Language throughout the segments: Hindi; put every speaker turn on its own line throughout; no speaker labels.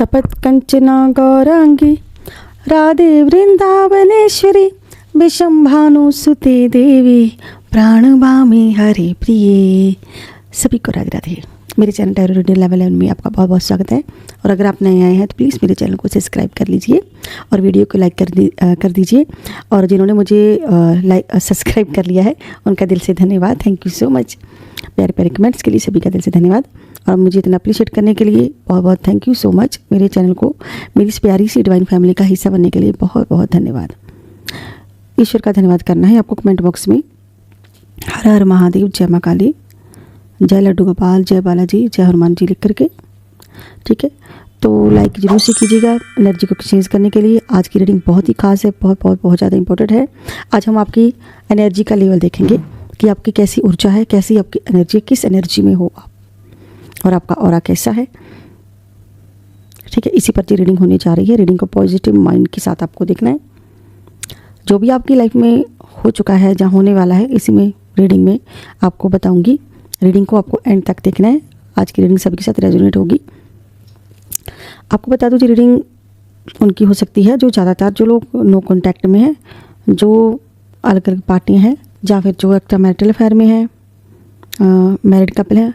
तपत कंचना गौरांगी राधे वृंदावनेश्वरी विषंभानुसुते देवी प्राणभामी हरि प्रिय। सभी को राधे राधे। मेरे चैनल टैरो रीडिंग लेवल 11 में आपका बहुत बहुत स्वागत है। और अगर आप नए आए हैं तो प्लीज़ मेरे चैनल को सब्सक्राइब कर लीजिए और वीडियो को लाइक कर दीजिए। और जिन्होंने मुझे सब्सक्राइब कर लिया है उनका दिल से धन्यवाद। Thank you so much. प्यारे प्यारे कमेंट्स के लिए सभी का दिल से धन्यवाद और मुझे इतना अप्रिशिएट करने के लिए बहुत बहुत थैंक यू सो मच। मेरे चैनल को मेरी इस प्यारी सी डिवाइन फैमिली का हिस्सा बनने के लिए बहुत बहुत धन्यवाद। ईश्वर का धन्यवाद करना है आपको कमेंट बॉक्स में। हर हर महादेव, जय माँ काली, जय लड्डू गोपाल, जय बालाजी, जय हनुमान जी लिख करके, ठीक है। तो लाइक जरूर से कीजिएगा एनर्जी को चेंज करने के लिए। आज की रीडिंग बहुत ही खास है, बहुत बहुत बहुत ज़्यादा इंपॉर्टेंट है। आज हम आपकी एनर्जी का लेवल देखेंगे कि आपकी कैसी ऊर्जा है, कैसी आपकी एनर्जी, किस एनर्जी में हो आप और आपका ऑरा कैसा है, ठीक है। इसी पर ये रीडिंग होने जा रही है। रीडिंग को पॉजिटिव माइंड के साथ आपको देखना है। जो भी आपकी लाइफ में हो चुका है, जहाँ होने वाला है, इसी में रीडिंग में आपको बताऊंगी। रीडिंग को आपको एंड तक देखना है। आज की रीडिंग सभी के साथ रेजोनेट होगी। आपको बता दूं जी, रीडिंग उनकी हो सकती है जो ज़्यादातर जो लोग नो कॉन्टैक्ट में हैं, जो अलग अलग पार्टियां हैं, या फिर जो एक्स्ट्रा मैरिटल अफेयर में है, मैरिड कपल है,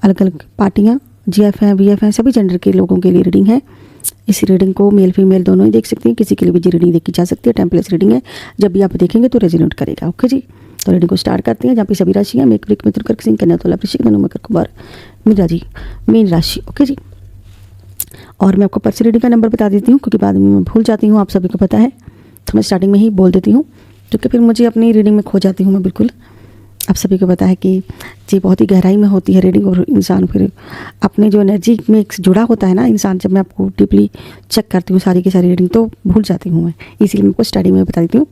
अलग अलग पार्टियां, जीएफ हैं, वीएफ हैं, सभी जेंडर के लोगों के लिए रीडिंग है। इस रीडिंग को मेल फीमेल दोनों ही देख सकते हैं। किसी के लिए भी जी रीडिंग देखी जा सकती है। टेम्पलेट रीडिंग है, जब भी आप देखेंगे तो रेजोनेट करेगा। ओके जी, तो रीडिंग को स्टार्ट करते हैं। जहाँ पे सभी राशियाँ मेष, वृश्चिक, मिथुन, कर्क, सिंह, कन्या, तुला, वृश्चिक, धनु, मकर, कुंभ, मीन राशि। ओके जी, और मैं आपको पर्सनल रीडिंग का नंबर बता देती हूँ क्योंकि बाद में मैं भूल जाती हूँ, आप सभी को पता है, तो मैं स्टार्टिंग में ही बोल देती हूँ क्योंकि फिर मुझे अपनी रीडिंग में खो जाती हूँ मैं बिल्कुल। आप सभी को पता है कि ये बहुत ही गहराई में होती है रीडिंग और इंसान फिर अपने जो एनर्जी में एक जुड़ा होता है ना इंसान, जब मैं आपको डीपली चेक करती हूँ सारी की सारी रीडिंग तो भूल जाती हूँ मैं, इसीलिए मैं आपको स्टार्टिंग में बता देती हूँ।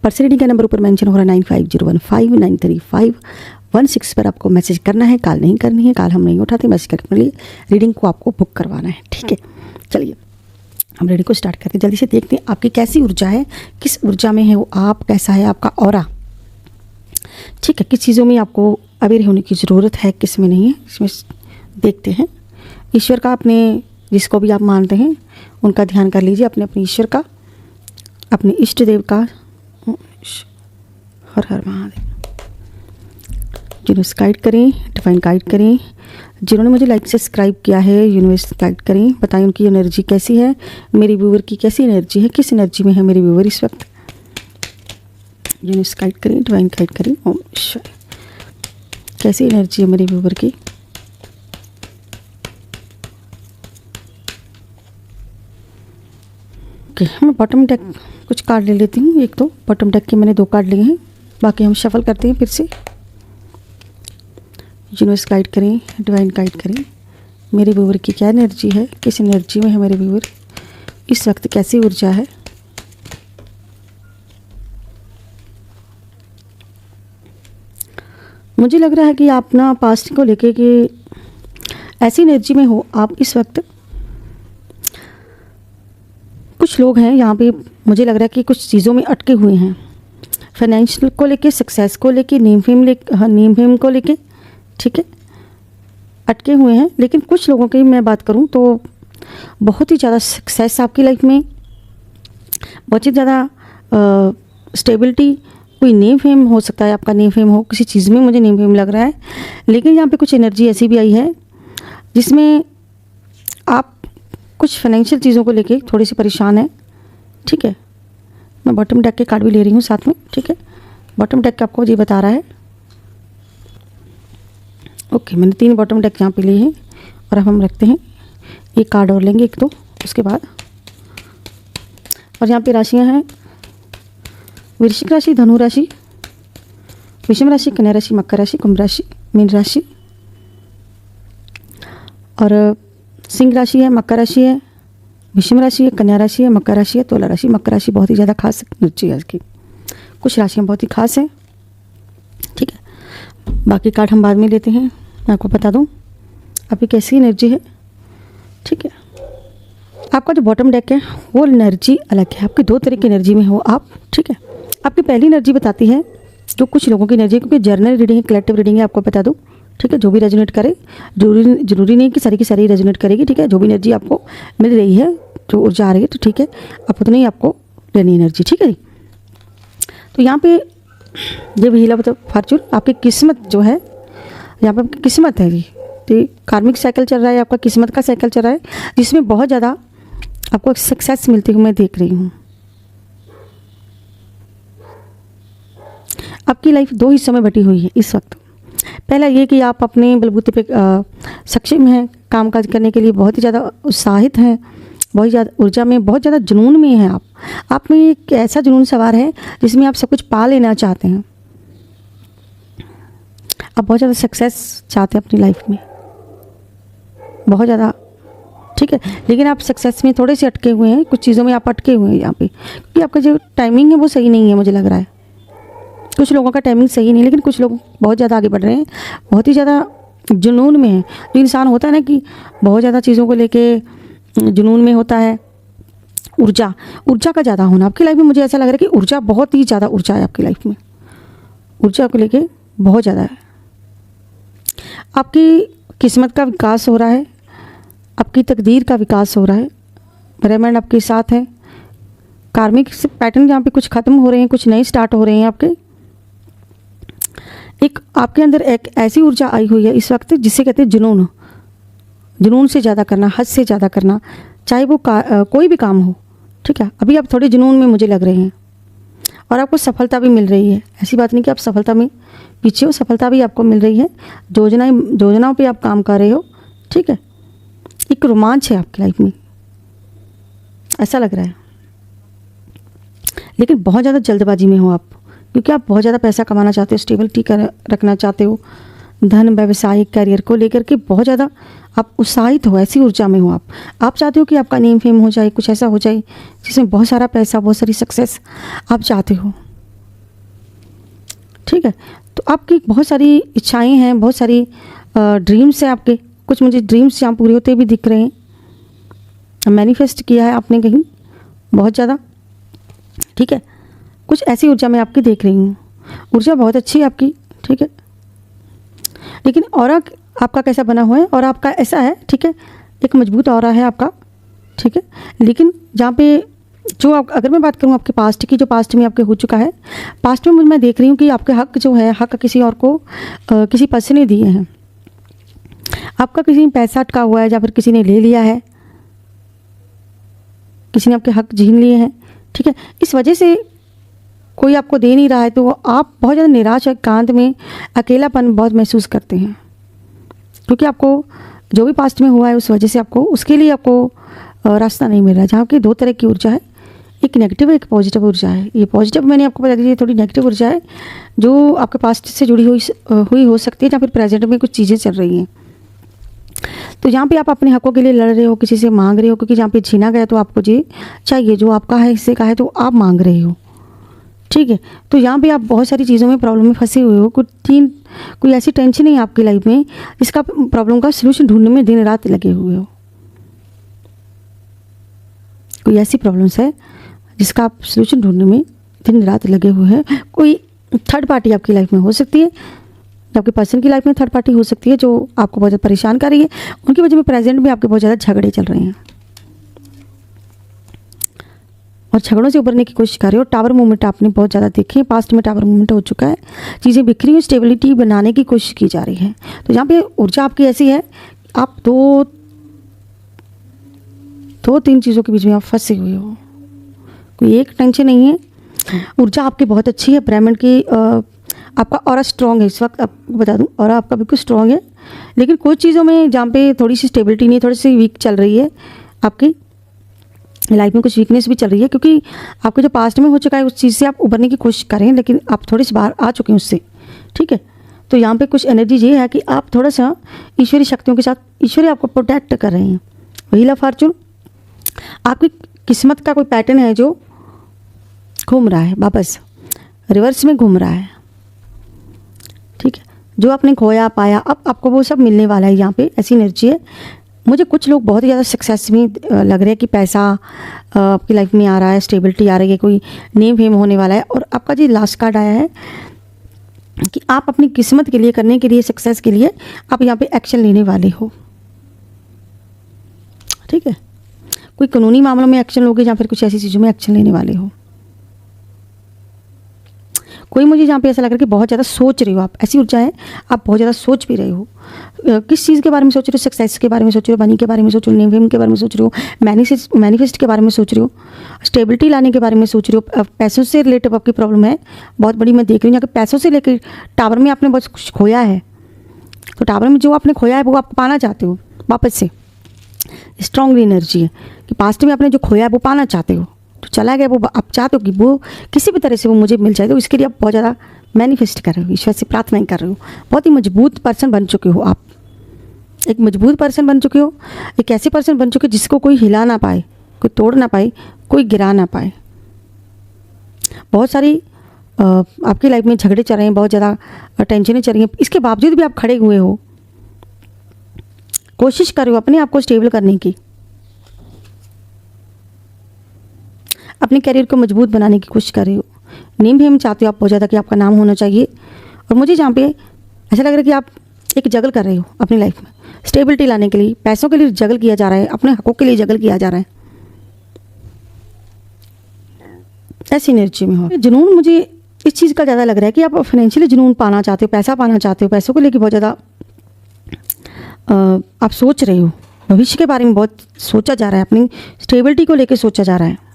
पर्सनल रीडिंग का नंबर ऊपर मेंशन हो रहा है 9501593516 पर आपको मैसेज करना है। कॉल नहीं करनी है, कॉल हम नहीं उठाते, मैसेज करने के लिए रीडिंग को आपको बुक करवाना है, ठीक है। चलिए हम रीडिंग को स्टार्ट करते हैं। जल्दी से देखते हैं आपकी कैसी ऊर्जा है, किस ऊर्जा में है वो आप, कैसा है आपका ऑरा, ठीक है। किस चीज़ों में आपको अवेयर होने की ज़रूरत है, किस में नहीं है, इसमें देखते हैं। ईश्वर का अपने जिसको भी आप मानते हैं उनका ध्यान कर लीजिए, अपने अपने ईश्वर का, अपने इष्ट देव का। हर हर महादेव। यूनिवर्स गाइड करें, डिवाइन गाइड करें। जिन्होंने मुझे लाइक सब्सक्राइब किया है यूनिवर्स गाइड करें, बताएं उनकी एनर्जी कैसी है, मेरी व्यूवर की कैसी एनर्जी है, किस एनर्जी में है मेरी व्यूवर इस वक्त। यूनिवर्स गाइड करें, डिवाइन गाइड करें। ओम ईश्वर, कैसी एनर्जी है मेरी व्यूवर की। ओके, मैं बॉटम डेक कुछ कार्ड ले लेती हूँ। एक तो बॉटम डेक के मैंने 2 कार्ड लिए हैं, बाकी हम शफल करते हैं फिर से। यूनिवर्स गाइड करें, डिवाइन गाइड करें, मेरे व्यूवर की क्या एनर्जी है, किस एनर्जी में है मेरे व्यूवर इस वक्त, कैसी ऊर्जा है। मुझे लग रहा है कि आप ना पास्ट को लेके कि ऐसी एनर्जी में हो आप इस वक्त। कुछ लोग हैं यहाँ पे, मुझे लग रहा है कि कुछ चीज़ों में अटके हुए हैं, फाइनेंशियल को लेके, सक्सेस को लेके, नेम फेम को लेके, ठीक है, अटके हुए हैं। लेकिन कुछ लोगों की मैं बात करूं तो बहुत ही ज़्यादा सक्सेस आपकी लाइफ में, बहुत ही ज़्यादा स्टेबिलिटी, कोई नेम फेम हो सकता है, आपका नेम फेम हो किसी चीज़ में, मुझे नेम फेम लग रहा है। लेकिन यहाँ पे कुछ एनर्जी ऐसी भी आई है जिसमें आप कुछ फाइनेंशियल चीज़ों को लेके थोड़ी सी परेशान हैं, ठीक है। मैं बॉटम डेक के कार्ड भी ले रही हूँ साथ में, ठीक है। बॉटम डेक आपको ये बता रहा है। ओके, मैंने 3 बॉटम डेक यहाँ पे लिए हैं और अब हम रखते हैं एक कार्ड और लेंगे, एक तो उसके बाद। और यहाँ पे राशियाँ हैं वृश्चिक राशि, धनु राशि, विषम राशि, कन्या राशि, मकर राशि, कुंभ राशि, मीन राशि, और सिंह राशि है, मकर राशि है, विषम राशि है, कन्या राशि है, मकर राशि है, तुला राशि। मकर राशि बहुत ही ज़्यादा खास एनर्जी है इसकी, कुछ राशियाँ बहुत ही खास हैं, ठीक है। बाकी कार्ड हम बाद में लेते हैं। मैं आपको बता दूं आपकी कैसी एनर्जी है, ठीक है। आपका जो बॉटम डेक है वो एनर्जी अलग है, आपकी 2 तरह की एनर्जी में हो आप, ठीक है। आपकी पहली एनर्जी बताती है जो कुछ लोगों की एनर्जी, क्योंकि जर्नल रीडिंग है, कलेक्टिव रीडिंग है, आपको बता दूं, ठीक है, जो भी रेजोनेट करे, जरूरी नहीं कि सारी की सारी रेजोनेट करेगी, ठीक है। जो भी एनर्जी आपको मिल रही है, जो ऊर्जा आ रही है, तो ठीक है, आप उतनी ही आपको लेनी एनर्जी, ठीक है जी। तो यहाँ पे ये व्हील ऑफ द फॉर्चून, आपकी किस्मत जो है, यहाँ पे आपकी किस्मत है जी। तो कार्मिक साइकिल चल रहा है, आपका किस्मत का साइकिल चल रहा है, जिसमें बहुत ज़्यादा आपको सक्सेस मिलती हुई मैं देख रही हूँ। आपकी लाइफ 2 हिस्सों में बटी हुई है इस वक्त। पहला ये कि आप अपने बलबूते पे सक्षम हैं, काम काज करने के लिए बहुत ही ज़्यादा उत्साहित हैं, बहुत ज़्यादा ऊर्जा में, बहुत ज़्यादा जुनून में हैं आप में एक ऐसा जुनून सवार है जिसमें आप सब कुछ पा लेना चाहते हैं। आप बहुत ज़्यादा सक्सेस चाहते हैं अपनी लाइफ में, बहुत ज़्यादा, ठीक है। लेकिन आप सक्सेस में थोड़े से अटके हुए हैं, कुछ चीज़ों में आप अटके हुए हैं यहाँ पे, क्योंकि आपका जो टाइमिंग है वो सही नहीं है, मुझे लग रहा है। कुछ लोगों का टाइमिंग सही नहीं, लेकिन कुछ लोग बहुत ज़्यादा आगे बढ़ रहे हैं, बहुत ही ज़्यादा जुनून में है। जो इंसान होता है ना कि बहुत ज़्यादा चीज़ों को लेके जुनून में होता है, ऊर्जा का ज़्यादा होना आपकी लाइफ में, मुझे ऐसा लग रहा है कि ऊर्जा, बहुत ही ज़्यादा ऊर्जा है आपकी लाइफ में, ऊर्जा को लेके बहुत ज़्यादा है। आपकी किस्मत का विकास हो रहा है, आपकी तकदीर का विकास हो रहा है, ब्रह्मांड आपके साथ है। कार्मिक से पैटर्न यहाँ पे कुछ ख़त्म हो रहे हैं, कुछ नए स्टार्ट हो रहे हैं आपके। एक आपके अंदर एक ऐसी ऊर्जा आई हुई है इस वक्त जिसे कहते हैं जुनून। जुनून से ज़्यादा करना, हद से ज़्यादा करना, चाहे वो कोई भी काम हो, ठीक है। अभी आप थोड़े जुनून में मुझे लग रहे हैं और आपको सफलता भी मिल रही है। ऐसी बात नहीं कि आप सफलता में पीछे हो, सफलता भी आपको मिल रही है। योजनाओं पे आप काम कर रहे हो, ठीक है। एक रोमांच है आपकी लाइफ में, ऐसा लग रहा है। लेकिन बहुत ज़्यादा जल्दबाजी में हो आप, क्योंकि आप बहुत ज़्यादा पैसा कमाना चाहते हो, स्टेबिलिटी रखना चाहते हो, धन, व्यवसाय, करियर को लेकर के बहुत ज़्यादा आप उत्साहित हो, ऐसी ऊर्जा में हो आप चाहते हो कि आपका नेम फेम हो जाए, कुछ ऐसा हो जाए जिसमें बहुत सारा पैसा, बहुत सारी सक्सेस आप चाहते हो, ठीक है। तो आपकी बहुत सारी इच्छाएं हैं, बहुत सारी ड्रीम्स हैं आपके। कुछ मुझे ड्रीम्स यहाँ पूरे होते भी दिख रहे हैं, मैनिफेस्ट किया है आपने कहीं बहुत ज़्यादा, ठीक है। कुछ ऐसी ऊर्जा मैं आपकी देख रही हूँ, ऊर्जा बहुत अच्छी है आपकी, ठीक है। लेकिन ऑरा आपका कैसा बना हुआ है, और आपका ऐसा है, ठीक है, एक मजबूत ऑरा है आपका, ठीक है। लेकिन जहाँ पे जो अगर मैं बात करूँ आपके पास्ट की, जो पास्ट में आपके हो चुका है, पास्ट में मैं देख रही हूँ कि आपके हक जो है, हक किसी और को, किसी पर्सन ने दिए हैं। आपका किसी ने पैसा अटका हुआ है, या फिर किसी ने ले लिया है, किसी ने आपके हक छीन लिए हैं, ठीक है। इस वजह से कोई आपको दे नहीं रहा है, तो आप बहुत ज़्यादा निराश, एकांत में अकेलापन बहुत महसूस करते हैं, क्योंकि आपको जो भी पास्ट में हुआ है उस वजह से आपको, उसके लिए आपको रास्ता नहीं मिल रहा है। जहाँ की 2 तरह की ऊर्जा है, एक नेगेटिव है, एक पॉजिटिव ऊर्जा है। ये पॉजिटिव मैंने आपको बता दी, थोड़ी नेगेटिव ऊर्जा है जो आपके पास्ट से जुड़ी हुई हो सकती है, या फिर प्रेजेंट में कुछ चीज़ें चल रही हैं। तो यहाँ पे आप अपने हकों के लिए लड़ रहे हो, किसी से मांग रहे हो, क्योंकि जहाँ पे छीना गया तो आपको ये चाहिए, जो आपका है, हिस्से का है, तो आप मांग रहे हो, ठीक है। तो यहाँ पे आप बहुत सारी चीज़ों में, प्रॉब्लम में फंसे हुए हो। कोई ऐसी टेंशन है आपकी लाइफ में जिसका प्रॉब्लम का सलूशन ढूंढने में दिन रात लगे हुए हो। कोई ऐसी प्रॉब्लम्स है जिसका आप सलूशन ढूंढने में दिन रात लगे हुए हैं। कोई थर्ड पार्टी आपकी लाइफ में हो सकती है, आपके पर्सन की लाइफ में थर्ड पार्टी हो सकती है जो आपको बहुत ज़्यादा परेशान कर रही है। उनकी वजह में प्रेजेंट में आपके बहुत ज़्यादा झगड़े चल रहे हैं, और झगड़ों से उभरने की कोशिश कर रहे हो। टावर मूवमेंट आपने बहुत ज़्यादा देखे हैं, पास्ट में टावर मूवमेंट हो चुका है, चीज़ें बिखरी हुई, स्टेबिलिटी बनाने की कोशिश की जा रही है। तो यहाँ पे ऊर्जा आपकी ऐसी है, आप दो 3 चीज़ों के बीच में आप फंसे हुए हो। कोई एक टेंशन नहीं है, ऊर्जा आपकी बहुत अच्छी है, ब्रह्मांड की आपका ऑरा स्ट्रॉन्ग है इस वक्त, आपको बता दूं, ऑरा आपका बिल्कुल स्ट्रॉन्ग है। लेकिन कुछ चीज़ों में जहाँ पे थोड़ी सी स्टेबिलिटी नहीं, थोड़ी सी वीक चल रही है, आपकी लाइफ में कुछ वीकनेस भी चल रही है, क्योंकि आपके जो पास्ट में हो चुका है उस चीज़ से आप उभरने की कोशिश कर रहे हैं, लेकिन आप थोड़ी सी बाहर आ चुके हैं उससे, ठीक है। तो यहाँ पे कुछ एनर्जी ये है कि आप थोड़ा सा ईश्वरीय शक्तियों के साथ, ईश्वरी आपको प्रोटेक्ट कर रहे हैं। व्हील ऑफ फॉर्चून आपकी किस्मत का कोई पैटर्न है जो घूम रहा है, वापस रिवर्स में घूम रहा है, ठीक है। जो आपने खोया पाया, अब आपको वो सब मिलने वाला है। यहाँ पे ऐसी एनर्जी है। मुझे कुछ लोग बहुत ही ज़्यादा सक्सेस में लग रहे हैं कि पैसा आपकी लाइफ में आ रहा है, स्टेबिलिटी आ रही है, कोई नेम फेम होने वाला है। और आपका जो लास्ट कार्ड आया है कि आप अपनी किस्मत के लिए, करने के लिए, सक्सेस के लिए आप यहाँ पे एक्शन लेने वाले हो। ठीक है, कोई कानूनी मामलों में एक्शन लोगे या फिर कुछ ऐसी चीज़ों में एक्शन लेने वाले हो। कोई मुझे यहाँ पे ऐसा लग रहा है कि बहुत ज़्यादा सोच रहे हो आप, ऐसी ऊर्जा है, आप बहुत ज़्यादा सोच भी रहे हो। किस चीज़ के बारे में सोच रहे हो? सक्सेस के बारे में सोच रहे हो, मनी के बारे में सोच रहे हो, नेम फेम के बारे में सोच रहे हो, मैनिफेस्ट के बारे में सोच रहे हो, स्टेबिलिटी लाने के बारे में सोच रहे हो। पैसों से रिलेटेड आपकी प्रॉब्लम है बहुत बड़ी, मैं देख रही हूँ। यहाँ पैसों से लेकर टावर में आपने बहुत कुछ खोया है, तो टावर में जो आपने खोया है वो आप पाना चाहते हो वापस से। स्ट्रॉन्ग एनर्जी है कि पास्ट में आपने जो खोया है वो पाना चाहते हो, तो चला गया वो आप चाहते हो कि वो किसी भी तरह से वो मुझे मिल जाए। तो इसके लिए आप बहुत ज़्यादा मैनिफेस्ट कर रहे हो, ईश्वर से प्रार्थनाएं कर रहे हो। बहुत ही मजबूत पर्सन बन चुके हो आप, एक मजबूत पर्सन बन चुके हो, एक ऐसे पर्सन बन चुके हो जिसको कोई हिला ना पाए, कोई तोड़ ना पाए, कोई गिरा ना पाए। बहुत सारी आपकी लाइफ में झगड़े चल रहे हैं, बहुत ज़्यादा टेंशनें चल रही हैं, इसके बावजूद भी आप खड़े हुए हो, कोशिश कर रहे हो अपने आप को स्टेबल करने की, अपने करियर को मजबूत बनाने की कोशिश कर रहे हो। नेम फेम चाहते हो आप बहुत ज़्यादा कि आपका नाम होना चाहिए। और मुझे जहाँ पे ऐसा लग रहा है कि आप एक जगल कर रहे हो अपनी लाइफ में, स्टेबिलिटी लाने के लिए, पैसों के लिए जगल किया जा रहा है, अपने हकों के लिए जगल किया जा रहा है। ऐसी एनर्जी में हो। जुनून मुझे इस चीज़ का ज़्यादा लग रहा है कि आप फाइनेंशियली जुनून पाना चाहते हो, पैसा पाना चाहते हो, पैसों को लेकर बहुत ज़्यादा आप सोच रहे हो, भविष्य के बारे में बहुत सोचा जा रहा है, अपनी स्टेबिलिटी को लेकर सोचा जा रहा है।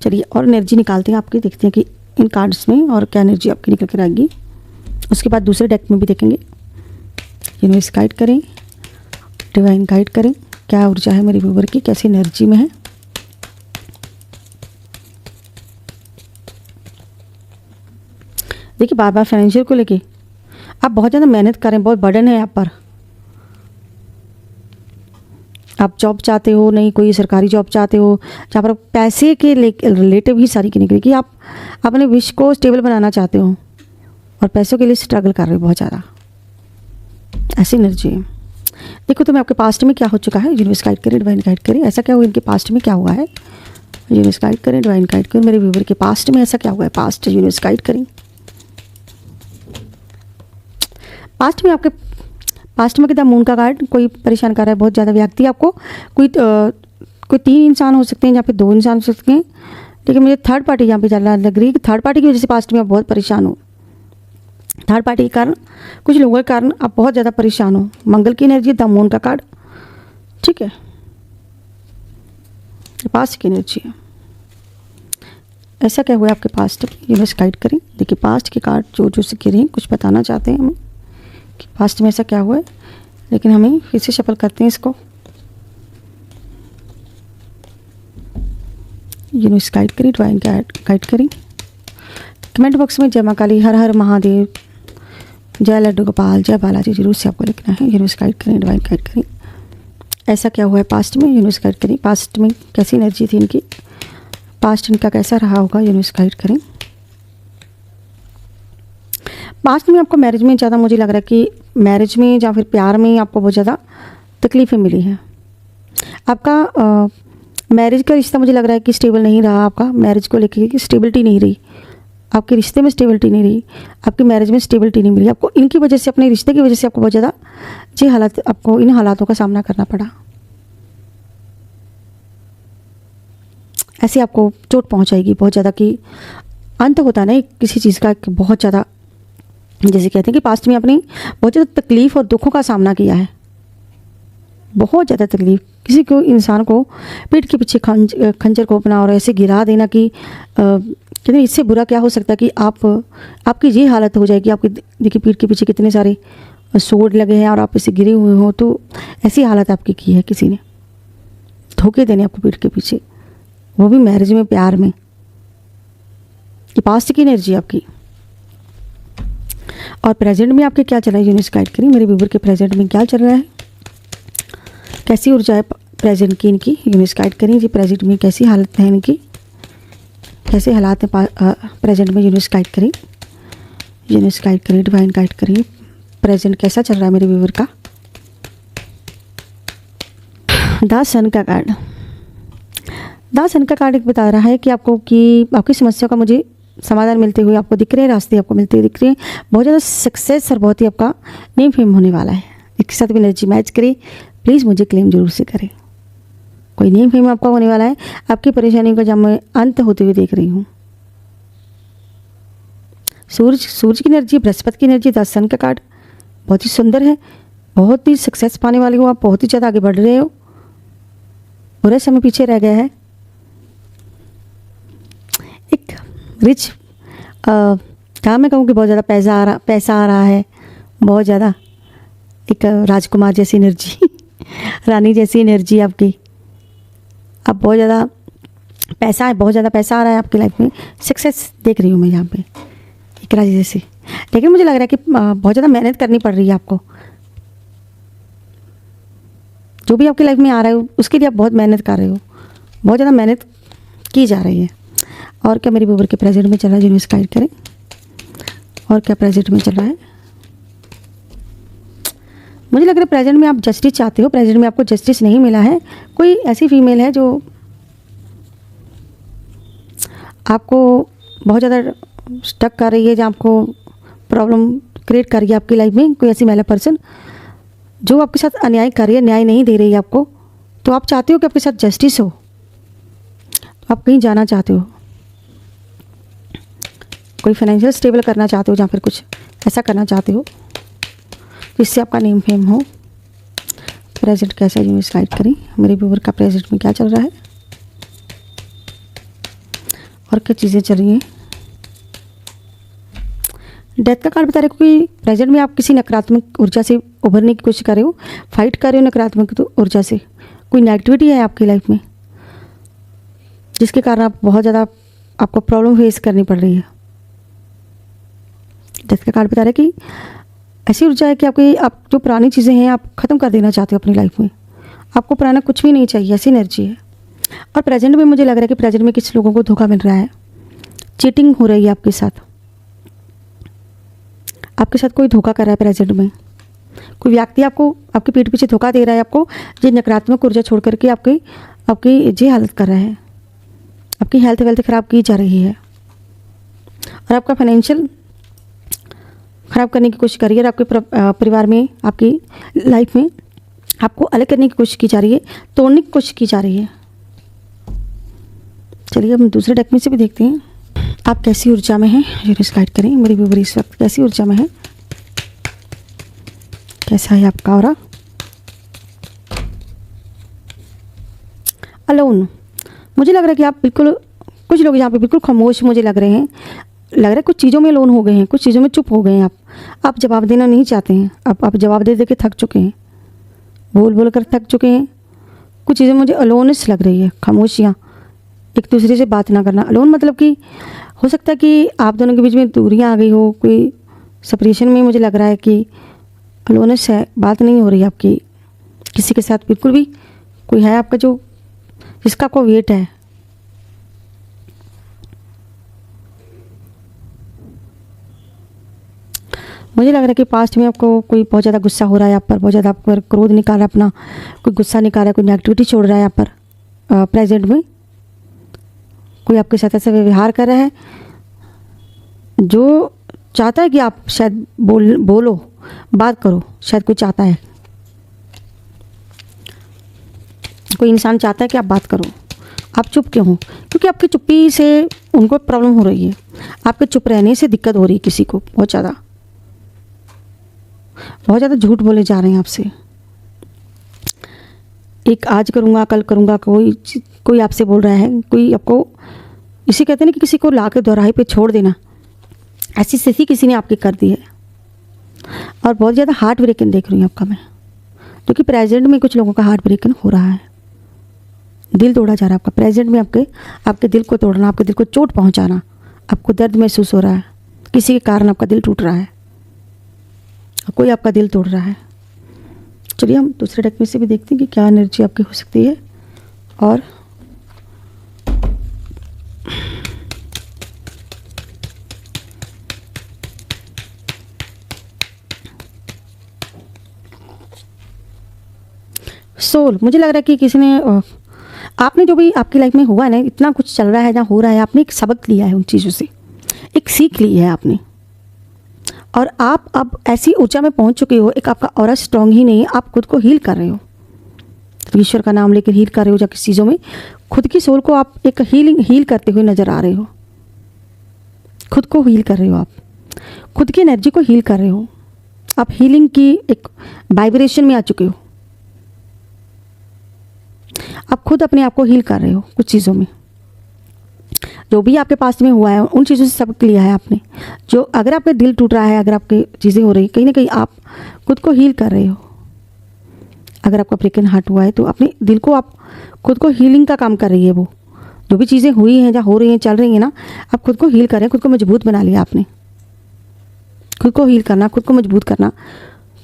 चलिए और एनर्जी निकालते हैं आपकी, देखते हैं कि इन कार्ड्स में और क्या एनर्जी आपकी निकल कर आएगी। उसके बाद दूसरे डेक में भी देखेंगे। यूनिवर्स गाइड करें, डिवाइन गाइड करें, क्या ऊर्जा है मेरे व्यूअर की, कैसी एनर्जी में है। देखिए बार बार फाइनेंशियल को लेके आप बहुत ज़्यादा मेहनत कर रहे हैं, बहुत बर्डन है आप पर। आप जॉब चाहते हो, नहीं कोई सरकारी जॉब चाहते हो जहाँ पर पैसे के रिलेटिव ही सारी की निकली कि आप अपने विश को स्टेबल बनाना चाहते हो और पैसों के लिए स्ट्रगल कर रहे हो बहुत ज़्यादा, ऐसी एनर्जी है। देखो तो मैं आपके पास्ट में क्या हो चुका है, यूनिवर्स गाइड करें, डिवाइन गाइड करें, ऐसा क्या हुआ इनके पास्ट में, क्या हुआ है, यूनिवर्स गाइड करें, डिवाइन गाइड करें, मेरे व्यूवर के पास्ट में ऐसा क्या हुआ है, पास्ट यूनिवर्स गाइड करें। पास्ट में आपके पास्ट में कितना मून का कार्ड कोई परेशान कर रहा है बहुत ज़्यादा व्यक्ति आपको, कोई 3 इंसान हो सकते हैं, यहाँ पे 2 इंसान हो सकते हैं। ठीक है, मुझे थर्ड पार्टी यहाँ पे चल लग रही है कि थर्ड पार्टी की वजह से पास्ट में आप बहुत परेशान हो। थर्ड पार्टी के कारण, कुछ लोगों के कारण आप बहुत ज़्यादा परेशान हो। मंगल की एनर्जी, द मून का कार्ड। ठीक है, पास्ट की एनर्जी है। ऐसा क्या हुआ है आपके पास्ट में, ये बस गाइड करें। देखिए पास्ट के कार्ड जो से गिरे हैं कुछ बताना चाहते हैं हमें कि पास्ट में ऐसा क्या हुआ है, लेकिन हमें फिर से शफल करते हैं इसको। यूनिवर्स गाइड करें, डिवाइन गाइड करें। कमेंट बॉक्स में जय मां काली, हर हर महादेव, जय लड्डू गोपाल, जय बालाजी जरूर से आपको लिखना है। यूनिवर्स गाइड करें, डिवाइन गाइड करें। ऐसा क्या हुआ है पास्ट में, यूनिवर्स गाइड करें। पास्ट में कैसी एनर्जी थी इनकी, पास्ट इनका कैसा रहा होगा, यूनिवर्स गाइड करें। पास्ट में आपको मैरिज में ज़्यादा मुझे लग रहा है कि मैरिज में या फिर प्यार में आपको बहुत ज़्यादा तकलीफ़ें मिली हैं। आपका मैरिज का रिश्ता मुझे लग रहा है कि स्टेबल नहीं रहा, आपका मैरिज को लेकर कि स्टेबिलिटी नहीं रही, आपके रिश्ते में स्टेबिलिटी नहीं रही, आपकी मैरिज में स्टेबिलिटी नहीं मिली आपको। इनकी वजह से, अपने रिश्ते की वजह से आपको बहुत ज़्यादा ये हालात, आपको इन हालातों का सामना करना पड़ा। ऐसे आपको चोट पहुंचाएगी बहुत ज़्यादा कि अंत होता नहीं किसी चीज़ का, बहुत ज़्यादा जैसे कहते हैं कि पास्ट में आपने बहुत ज़्यादा तकलीफ़ और दुखों का सामना किया है, बहुत ज़्यादा तकलीफ़। किसी को, इंसान को पीठ के पीछे खंजर को अपना और ऐसे गिरा देना कि कहते हैं इससे बुरा क्या हो सकता है कि आपकी ये हालत हो जाएगी। आपकी देखिए पीठ के पीछे कितने सारे सोड लगे हैं और आप इसे गिरे हुए हो, तो ऐसी हालत आपकी की है किसी ने, धोखे देने आपको पीठ के पीछे, वो भी मैरिज में, प्यार में। ये पास्ट की एनर्जी आपकी। और प्रेजेंट में आपके क्या चल रहा है, यूनिवर्स गाइड करिए मेरे व्यूअर के प्रेजेंट में क्या चल रहा है, कैसी ऊर्जा है प्रेजेंट की इनकी, यूनिवर्स गाइड करिए जी। प्रेजेंट में कैसी हालत है इनकी, कैसे हालात हैं प्रेजेंट में, यूनिवर्स गाइड करिए, यूनिवर्स गाइड करिए, डिवाइन गाइड करिए। प्रेजेंट कैसा चल रहा है मेरे व्यूअर का। द सन का कार्ड, द सन का कार्ड एक बता रहा है कि आपको, कि आपकी समस्या का मुझे समाधान मिलते हुए आपको दिख रहे हैं, रास्ते आपको मिलते हुए दिख रहे हैं, बहुत ज़्यादा सक्सेस और बहुत ही आपका नेम फेम होने वाला है। इसके साथ भी एनर्जी मैच करें, प्लीज़ मुझे क्लेम जरूर से करें। कोई नेम फेम आपका होने वाला है, आपकी परेशानी का जब मैं अंत होते हुए देख रही हूँ। सूरज की एनर्जी, बृहस्पति की एनर्जी, 10 सन का कार्ड बहुत ही सुंदर है। बहुत ही सक्सेस पाने वाले हो आप, बहुत ही ज़्यादा आगे बढ़ रहे हो, पूरा समय पीछे रह गया है। एक रिच क्या मैं कहूँ कि बहुत ज़्यादा पैसा आ रहा है, बहुत ज़्यादा एक राजकुमार जैसी एनर्जी रानी जैसी एनर्जी आपकी। अब बहुत ज़्यादा पैसा है, बहुत ज़्यादा पैसा आ रहा है आपकी लाइफ में, सक्सेस देख रही हूँ मैं यहाँ पे एक राजी जैसी। लेकिन मुझे लग रहा है कि बहुत ज़्यादा मेहनत करनी पड़ रही है आपको। जो भी आपकी लाइफ में आ रहा है उसके लिए आप बहुत मेहनत कर रहे हो, बहुत ज़्यादा मेहनत की जा रही है। और क्या मेरी व्यूअर के प्रेजेंट में चल रहा है, जिन्हें गाइड करें। और क्या प्रेजेंट में चल रहा है, मुझे लग रहा है प्रेजेंट में आप जस्टिस चाहते हो, प्रेजेंट में आपको जस्टिस नहीं मिला है। कोई ऐसी फीमेल है जो आपको बहुत ज़्यादा स्टक कर रही है, जो आपको प्रॉब्लम क्रिएट कर रही है आपकी लाइफ में। कोई ऐसी महिला पर्सन जो आपके साथ अन्याय कर रही है, न्याय नहीं दे रही है आपको, तो आप चाहते हो कि आपके साथ जस्टिस हो, तो आप कहीं जाना चाहते हो, कोई फाइनेंशियल स्टेबल करना चाहते हो, या फिर कुछ ऐसा करना चाहते हो जिससे आपका नेम फेम हो। प्रेजेंट कैसा है ये गाइड करें, मेरे व्यूअर का प्रेजेंट में क्या चल रहा है और क्या चीज़ें चल रही हैं। डेथ का कार्ड बता रहे हो कि प्रेजेंट में आप किसी नकारात्मक ऊर्जा से उभरने की कोशिश कर रहे हो, फाइट कर रहे हो नकारात्मक ऊर्जा से। कोई नेगेटिविटी है आपकी लाइफ में जिसके कारण आप बहुत ज़्यादा आपको प्रॉब्लम फेस करनी पड़ रही है। डेथ का कार्ड बता रहा है कि ऐसी ऊर्जा है कि आप जो पुरानी चीज़ें हैं आप ख़त्म कर देना चाहते हो अपनी लाइफ में, आपको पुराना कुछ भी नहीं चाहिए, ऐसी एनर्जी है। और प्रेजेंट में मुझे लग रहा है कि प्रेजेंट में किसी लोगों को धोखा मिल रहा है, चीटिंग हो रही है आपके साथ कोई धोखा कर रहा है प्रेजेंट में। कोई व्यक्ति आपको आपके पीठ पीछे धोखा दे रहा है आपको, जो नकारात्मक ऊर्जा छोड़ करके आपकी ये हालत कर रहा है, आपकी हेल्थ वेल्थ ख़राब की जा रही है और आपका फाइनेंशियल ख़राब करने की कोशिश कर रही है। और आपके परिवार में, आपकी लाइफ में आपको अलग करने की कोशिश की जा रही है, तोड़ने की कोशिश की जा रही है। चलिए हम दूसरे डेक में से भी देखते हैं आप कैसी ऊर्जा में हैं। यूनिवर्स गाइड करें, मेरी व्यूअर इस वक्त कैसी ऊर्जा में है, कैसा है आपका ऑरा। अलोन, मुझे लग रहा है कि आप बिल्कुल, कुछ लोग यहाँ पे बिल्कुल खामोश मुझे लग रहे हैं। लग रहा है कुछ चीज़ों में लोन हो गए हैं, कुछ चीज़ों में चुप हो गए हैं आप जवाब देना नहीं चाहते हैं। आप जवाब दे के थक चुके हैं, बोल कर थक चुके हैं। कुछ चीज़ें मुझे अलोनस लग रही है, खामोशियाँ, एक दूसरे से बात ना करना। अलोन मतलब कि हो सकता है कि आप दोनों के बीच में दूरियाँ आ गई हो, कोई सेपरेशन में मुझे लग रहा है कि अलोनस है, बात नहीं हो रही आपकी किसी के साथ बिल्कुल भी। कोई है आपका जो जिसका आपको वेट है। मुझे लग रहा है कि पास्ट में आपको कोई बहुत ज़्यादा गुस्सा हो रहा है आप पर, बहुत ज़्यादा आप पर क्रोध निकाल रहा है अपना, कोई गुस्सा निकाल रहा है, कोई नेगेटिविटी छोड़ रहा है आप पर। प्रेजेंट में कोई आपके साथ ऐसा व्यवहार कर रहा है जो चाहता है कि आप शायद बोलो, बात करो, शायद कोई चाहता है, कोई इंसान चाहता है कि आप बात करो। आप चुप क्यों हो? क्योंकि आपकी चुप्पी से उनको प्रॉब्लम हो रही है, आपके चुप रहने से दिक्कत हो रही है किसी को, बहुत ज़्यादा झूठ बोले जा रहे हैं आपसे। एक आज करूँगा कल करूँगा, कोई आपसे बोल रहा है, कोई आपको, इसे कहते हैं ना कि किसी को ला के दोराहे पे छोड़ देना, ऐसी स्थिति किसी ने आपकी कर दी है। और बहुत ज़्यादा हार्ट ब्रेकन देख रही हूँ आपका मैं, क्योंकि प्रेजेंट में कुछ लोगों का हार्ट ब्रेकन हो रहा है, दिल तोड़ा जा रहा है आपका। प्रेजेंट में आपके दिल को तोड़ना, आपके दिल को चोट पहुँचाना, आपको दर्द महसूस हो रहा है, किसी के कारण आपका दिल टूट रहा है, कोई आपका दिल तोड़ रहा है। चलिए हम दूसरे डेक में से भी देखते हैं कि क्या एनर्जी आपकी हो सकती है। और सोल, मुझे लग रहा है कि किसी ने, आपने जो भी आपकी लाइफ में हुआ है ना, इतना कुछ चल रहा है, जहाँ हो रहा है, आपने एक सबक लिया है उन चीज़ों से। एक सीख ली है आपने, और आप अब ऐसी ऊर्जा में पहुंच चुके हो, एक आपका ऑरा स्ट्रांग ही नहीं है, आप खुद को हील कर रहे हो, ईश्वर का नाम लेकर हील कर रहे हो, या किसी चीज़ों में खुद की सोल को आप एक हील करते हुए नज़र आ रहे हो, खुद को हील कर रहे हो, आप खुद की एनर्जी को हील कर रहे हो, आप हीलिंग की एक वाइब्रेशन में आ चुके हो, आप खुद अपने आप को हील कर रहे हो। कुछ चीज़ों में जो भी आपके पास में हुआ है उन चीज़ों से सबक लिया है आपने, जो अगर आपका दिल टूट रहा है, अगर आपकी चीज़ें हो रही कहीं ना कहीं आप खुद को हील कर रहे हो। अगर आपका ब्रेकन हार्ट हुआ है तो अपने दिल को आप खुद को हीलिंग का काम कर रही है, वो जो भी चीज़ें हुई हैं या हो रही हैं चल रही हैं ना, आप खुद को हील कर रहे हैं, खुद को मजबूत बना लिया आपने। खुद को हील करना, खुद को मजबूत करना,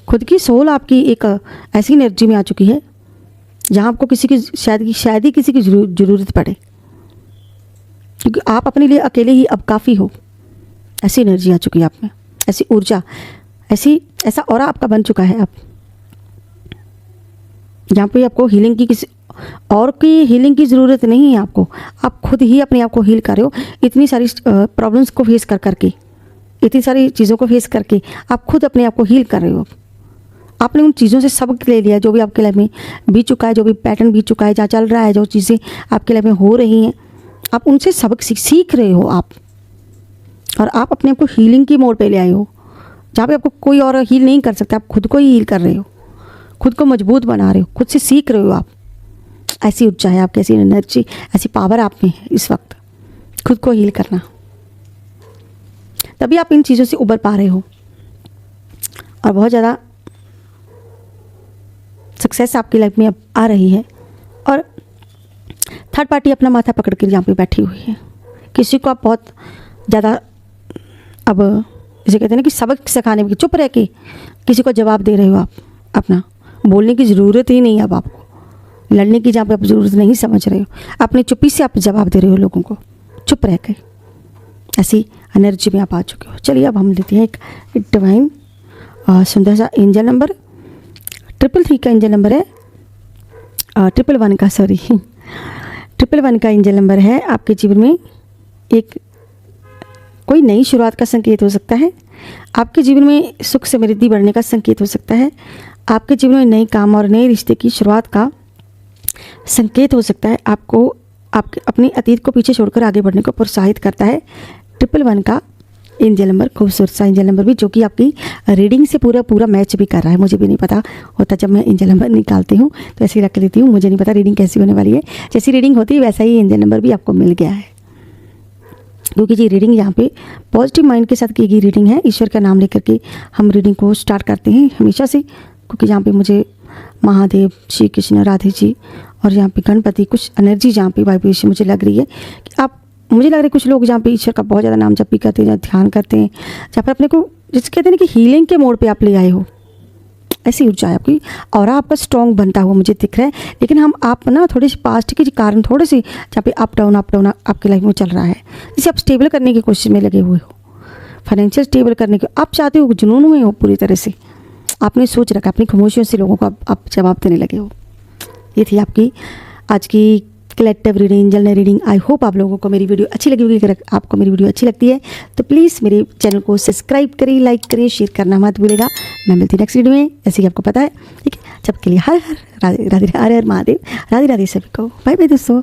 खुद की सोल आपकी एक ऐसी एनर्जी में आ चुकी है जहाँ आपको किसी की शायद ही किसी की ज़रूरत पड़े, क्योंकि आप अपने लिए अकेले ही अब काफ़ी हो। ऐसी एनर्जी आ चुकी है आप में, ऐसी ऊर्जा, ऐसा ऑरा आपका बन चुका है अब, जहाँ पे आपको हीलिंग की किसी और की हीलिंग की ज़रूरत नहीं है आपको, आप खुद ही अपने आप को हील कर रहे हो। इतनी सारी प्रॉब्लम्स को फेस कर करके, इतनी सारी चीज़ों को फेस करके आप खुद अपने आप को हील कर रहे हो। आपने उन चीज़ों से सबक ले लिया जो भी आपके लाइफ में बीत चुका है, जो भी पैटर्न बीत चुका है, जहाँ चल रहा है, जो चीज़ें आपके लाइफ में हो रही हैं, आप उनसे सबक सीख रहे हो आप, और आप अपने आप को हीलिंग की मोड़ पे ले आए हो, जहाँ पे आपको कोई और हील नहीं कर सकता, आप खुद को ही हील कर रहे हो, खुद को मजबूत बना रहे हो, खुद से सीख रहे हो आप। ऐसी ऊर्जा है आपकी, ऐसी एनर्जी, ऐसी पावर आप में है इस वक्त, खुद को हील करना। तभी आप इन चीज़ों से उबर पा रहे हो और बहुत ज़्यादा सक्सेस आपकी लाइफ में अब आ रही है। और थर्ड पार्टी अपना माथा पकड़ कर यहाँ पे बैठी हुई है, किसी को आप बहुत ज़्यादा अब जैसे कहते हैं ना कि सबक सिखाने में चुप रह के किसी को जवाब दे रहे हो आप, अपना बोलने की ज़रूरत ही नहीं है अब आपको, लड़ने की जहाँ पे आप ज़रूरत नहीं समझ रहे हो, अपनी चुप्पी से आप जवाब दे रहे हो लोगों को चुप रह के। ऐसी एनर्जी में आप आ चुके हो। चलिए अब हम लेते हैं एक डिवाइन सुंदर सा एंजल नंबर 333 का एंजल नंबर है, 111 का सॉरी 111 का एंजल नंबर है। आपके जीवन में एक कोई नई शुरुआत का संकेत हो सकता है, आपके जीवन में सुख समृद्धि बढ़ने का संकेत हो सकता है, आपके जीवन में नए काम और नए रिश्ते की शुरुआत का संकेत हो सकता है, आपको आपके अपने अतीत को पीछे छोड़कर आगे बढ़ने को प्रोत्साहित करता है। 111 का एंजल नंबर, खूबसूरत सा एंजल नंबर भी, जो कि आपकी रीडिंग से पूरा मैच भी कर रहा है। मुझे भी नहीं पता होता, जब मैं एंजल नंबर निकालती हूँ तो ऐसे ही रख लेती हूँ, मुझे नहीं पता रीडिंग कैसी होने वाली है। जैसी रीडिंग होती है वैसा ही एंजल नंबर भी आपको मिल गया है, क्योंकि ये रीडिंग यहाँ पे पॉजिटिव माइंड के साथ की गई रीडिंग है। ईश्वर का नाम लेकर के हम रीडिंग को स्टार्ट करते हैं हमेशा से, क्योंकि यहाँ पे मुझे महादेव, श्री कृष्ण, राधे जी और यहाँ पे गणपति, कुछ एनर्जी जहाँ पे वाइब्रेशन मुझे लग रही है कि आप, मुझे लग रहा है कुछ लोग जहाँ पे ईश्वर का बहुत ज़्यादा नाम जप भी करते हैं, जहाँ ध्यान करते हैं, जहाँ पर अपने को जिसे कहते हैं कि हीलिंग के मोड पे आप ले आए हो। ऐसी ऊर्जा है आपकी, और आपका स्ट्रॉन्ग बनता हुआ मुझे दिख रहा है। लेकिन हम आप ना थोड़ी सी पास्ट के कारण थोड़े से जहाँ पे अप डाउन आपके लाइफ में चल रहा है, जिसे आप स्टेबल करने की कोशिश में लगे हुए हो, फाइनेंशियल स्टेबल करने के आप चाहते हो, जुनून में हो पूरी तरह से, आपने सोच रखा, अपनी खामोशियों से लोगों को आप जवाब देने लगे हो। ये थी आपकी आज की collective reading, angel reading. I hope आप लोगों को मेरी वीडियो अच्छी लगी होगी। अगर आपको मेरी वीडियो अच्छी लगती है तो प्लीज़ मेरे चैनल को सब्सक्राइब करें, लाइक करें, शेयर करना मत भूलिएगा। मैं मिलती नेक्स्ट वीडियो में, जैसे कि आपको पता है। ठीक है, जब के लिए हर हर राधे राधे, हर हर महादेव, राधे राधे सभी को, बाय बाय दोस्तों।